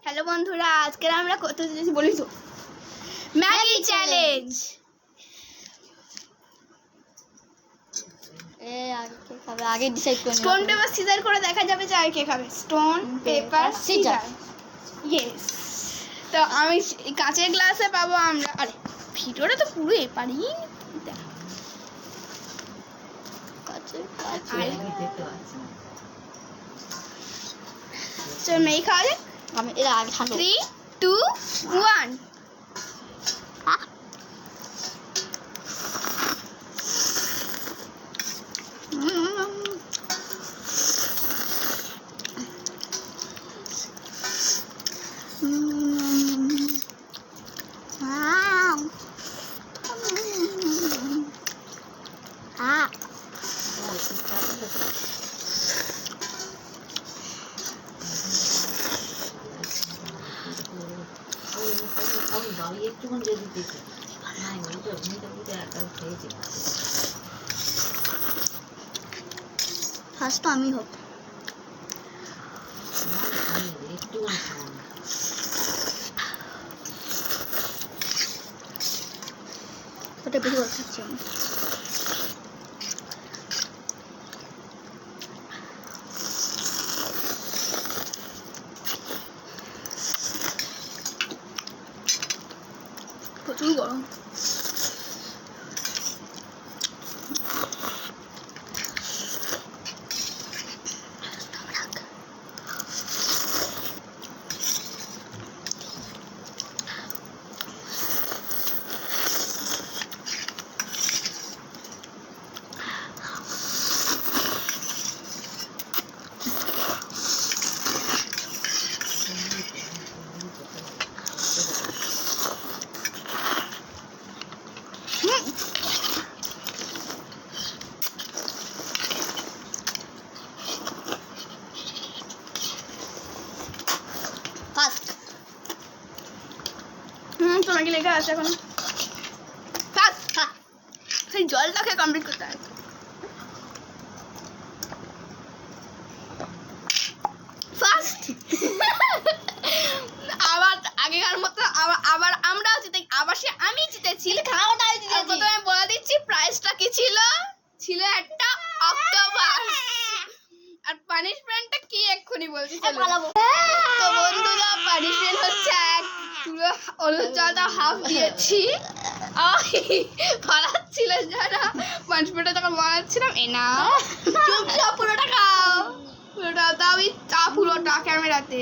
Hello বন্ধুরা, আজকে আমরা করতে চলেছি বলি তো ম্যাগি চ্যালেঞ্জ। আগে ডিসাইড করুন। স্টোন পেপার সিজার করে দেখা যাবে যে আর কে খাবে। Stone paper scissor. ইয়েস। তো আমি কাঁচের গ্লাসে পাবো আমরা। আরে ভিডিওটা তো পুরো এপারি। চল মেয়ে খাওয়া যাক। আমি এর আগে 3, 2, 1। ফার্স্ট তো আমি হোক। ওটা বেশি করে খাচ্ছি আমি। প্রচুর গরম। তোমাকে লেখা আছে এখন। সেই জলটাকে কমপ্লিট করতে হবে। ফার্স্ট আবার আগেকার মতো আবার আমরাও জিতে, আবার সে আমি জিতেছি। খাওয়াটাই দিয়েছি। প্রথমে বলে দিচ্ছি প্রাইসটা কি ছিল। ছিল একটা অক্টোপাস। আর পানিশমেন্টটা কি এক্ষুনি বলছি। তো বন্ধুরা, পানিশমেন্ট হচ্ছে এক পুরো হলুদ জলটা হাফ দিয়েছি। ফালাচ্ছিল যারা পানিশমেন্টটা যখন বানাচ্ছিলাম, এ না চুপচাপ পুরোটা খাও, পুরোটা দাও, চা পুরোটা ক্যামেরাতে।